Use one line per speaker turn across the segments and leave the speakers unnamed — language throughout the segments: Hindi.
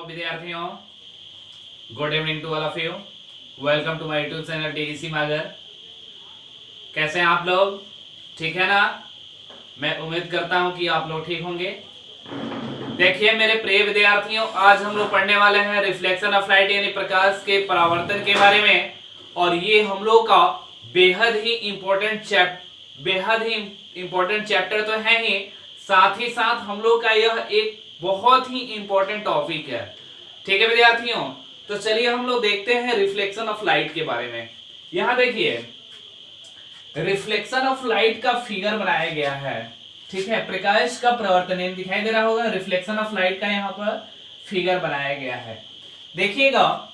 विद्यार्थियों, good evening to all of you. Welcome to my YouTube channel TDC Magar. कैसे हैं आप लोग? ठीक है ना? मैं उम्मीद करता हूं कि आप लोग ठीक होंगे। देखिए मेरे प्रिय विद्यार्थियों, आज हम लोग पढ़ने वाले हैं रिफ्लेक्शन ऑफ लाइट यानी प्रकाश के परावर्तन के बारे में। और ये हम लोग का बेहद ही इम्पोर्टेंट चैप्टर तो है ही, साथ ही साथ हम लोग का यह एक बहुत ही इंपॉर्टेंट टॉपिक है। ठीक है विद्यार्थियों, तो चलिए हम लोग देखते हैं रिफ्लेक्शन ऑफ लाइट के बारे में। यहां देखिए रिफ्लेक्शन ऑफ लाइट का फिगर बनाया गया है। ठीक है, प्रकाश का प्रवर्तन दिखाई दे रहा होगा। रिफ्लेक्शन ऑफ लाइट का यहाँ पर फिगर बनाया गया है। देखिएगा,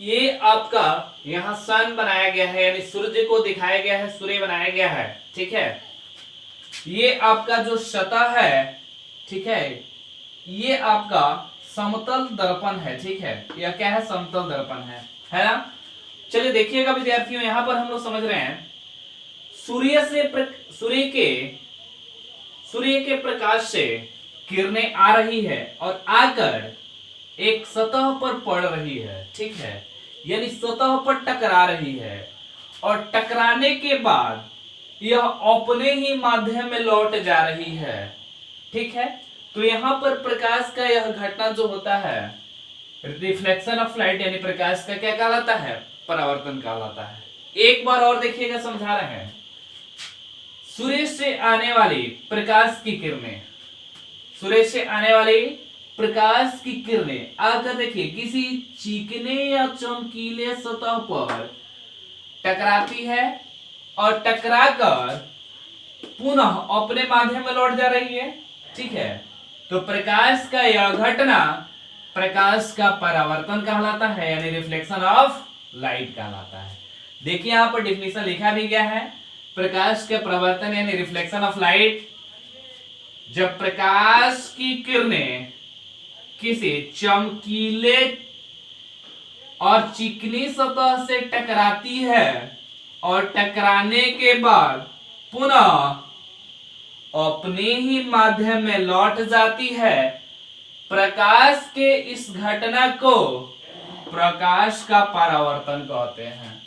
ये आपका यहाँ सन बनाया गया है, यानी सूर्य को दिखाया गया है, सूर्य बनाया गया है। ठीक है, ये आपका जो सतह है, ठीक है, ये आपका समतल दर्पण है। ठीक है, यह क्या है? समतल दर्पण है ना? चलिए देखिएगा विद्यार्थियों, यहां पर हम लोग समझ रहे हैं सूर्य के प्रकाश से किरणें आ रही है और आकर एक सतह पर पड़ रही है। ठीक है, यानी सतह पर टकरा रही है और टकराने के बाद यह अपने ही माध्यम में लौट जा रही है। ठीक है, तो यहां पर प्रकाश का यह घटना जो होता है, रिफ्लेक्शन ऑफ लाइट यानी प्रकाश का क्या कहलाता है? परावर्तन कहलाता है। एक बार और देखिएगा, समझा रहे हैं। सूर्य से आने वाली प्रकाश की किरणें, सूर्य से आने वाली प्रकाश की किरणें आकर देखिए किसी चिकने या चमकीले सतह पर टकराती है और टकराकर पुनः अपने माध्यम में लौट जा रही है। ठीक है, तो प्रकाश का यह घटना प्रकाश का परावर्तन कहलाता है, यानी रिफ्लेक्शन ऑफ लाइट कहलाता है। देखिए यहां पर डिफिनेशन लिखा भी गया है। प्रकाश के परावर्तन यानी रिफ्लेक्शन ऑफ लाइट, जब प्रकाश की किरणें किसी चमकीले और चिकनी सतह से टकराती है और टकराने के बाद पुनः अपने ही माध्यम में लौट जाती है, प्रकाश के इस घटना को प्रकाश का परावर्तन कहते हैं।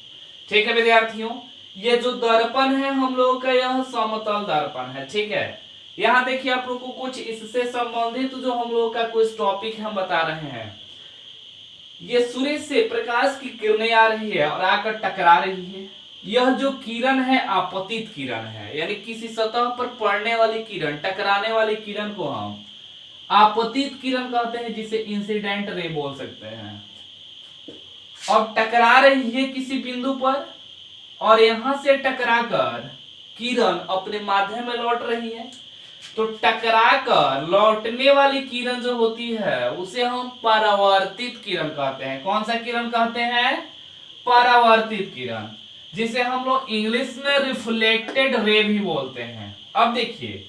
ठीक है विद्यार्थियों, ये जो दर्पण है हम लोगों का, यह समतल दर्पण है। ठीक है, यहां देखिए आप लोग को कुछ इससे संबंधित जो हम लोगों का कुछ टॉपिक हम बता रहे हैं। ये सूर्य से प्रकाश की किरणें आ रही है और आकर टकरा रही है। यह जो किरण है आपतित किरण है, यानी किसी सतह पर पड़ने वाली किरण, टकराने वाली किरण को हम आपतित किरण कहते हैं, जिसे इंसिडेंट रे बोल सकते हैं। अब टकरा रही है किसी बिंदु पर और यहां से टकराकर किरण अपने माध्यम में लौट रही है। तो टकराकर लौटने वाली किरण जो होती है उसे हम परावर्तित किरण कहते हैं। कौन सा किरण कहते हैं? परावर्तित किरण, जिसे हम लोग इंग्लिश में रिफ्लेक्टेड रे भी बोलते हैं। अब देखिए,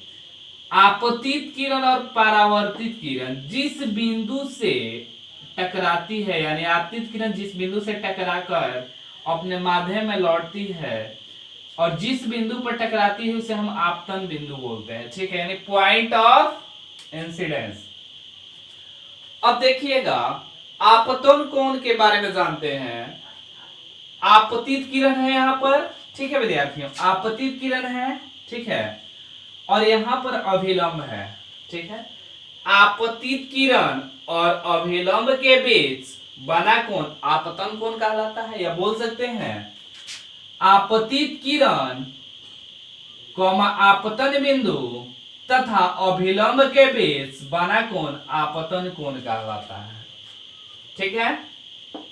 आपतित किरण और परावर्तित किरण जिस बिंदु से टकराती है, यानी आपतित किरण जिस बिंदु से टकराकर अपने माध्यम में लौटती है और जिस बिंदु पर टकराती है उसे हम आपतन बिंदु बोलते हैं। ठीक है, यानी पॉइंट ऑफ इंसिडेंस। अब देखिएगा, आपतन कोण के बारे में जानते हैं। आपतित किरण है यहां पर। ठीक है विद्यार्थियों, आपतित किरण है। ठीक है, और यहां पर अभिलंब है। ठीक है, आपतित किरण और अभिलंब के बीच बना कोण आपतन कोण कहलाता है, या बोल सकते हैं आपतित किरण आपतन बिंदु तथा अभिलंब के बीच बना कोण आपतन कोण कहलाता है। ठीक है,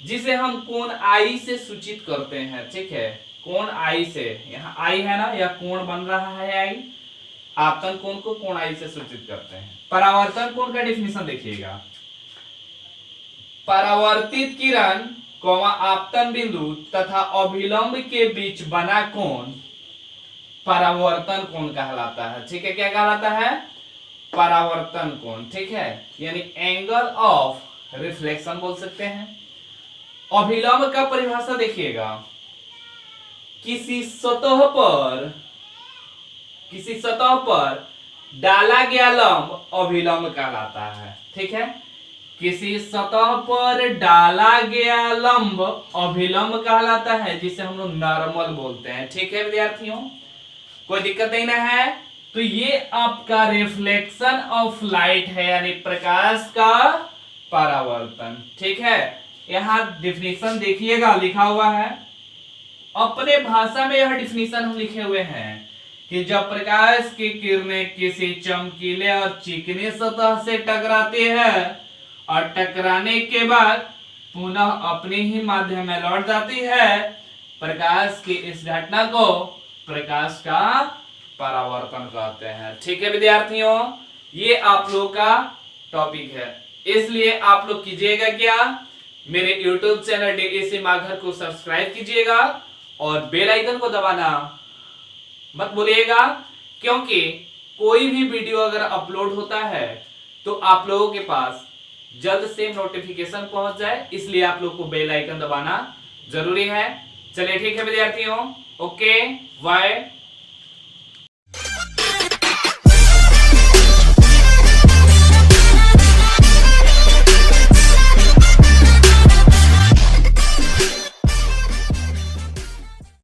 जिसे हम कोण आई से सूचित करते हैं। ठीक है, कोण आई से, यहाँ आई है ना, यह कोण बन रहा है आई। आपतन कोण को कोण आई से सूचित करते हैं। परावर्तन कोण का डिफिनेशन देखिएगा। परावर्तित किरण आपतन बिंदु तथा अभिलंब के बीच बना कोण परावर्तन कोण कहलाता है। ठीक है, क्या कहलाता है? परावर्तन कोण। ठीक है, यानी एंगल ऑफ रिफ्लेक्शन बोल सकते हैं। अभिलंब का परिभाषा देखिएगा। किसी सतह पर डाला गया लंब अभिलंब कहलाता है। ठीक है, किसी सतह पर डाला गया लंब अभिलंब कहलाता है, जिसे हम लोग नॉर्मल बोलते हैं। ठीक है विद्यार्थियों, कोई दिक्कत नहीं ना है। तो ये आपका रिफ्लेक्शन ऑफ लाइट है, यानी प्रकाश का परावर्तन। ठीक है, यहां डिफिनीशन देखिएगा लिखा हुआ है, अपने भाषा में यह डिफिनीशन हम लिखे हुए हैं कि जब प्रकाश की किरणें किसी चमकीले और चिकनी सतह से टकराती है और टकराने के बाद पुनः अपने ही माध्यम में लौट जाती है, प्रकाश की इस घटना को प्रकाश का परावर्तन कहते हैं। ठीक है विद्यार्थियों, ये आप लोग का टॉपिक है, इसलिए आप लोग कीजिएगा क्या, मेरे YouTube चैनल DAC माघर को सब्सक्राइब कीजिएगा और बेल आइकन को दबाना मत भूलिएगा, क्योंकि कोई भी वीडियो अगर अपलोड होता है तो आप लोगों के पास जल्द से नोटिफिकेशन पहुंच जाए, इसलिए आप लोग को बेल आइकन दबाना जरूरी है। चलिए ठीक है विद्यार्थियों, ओके बाय।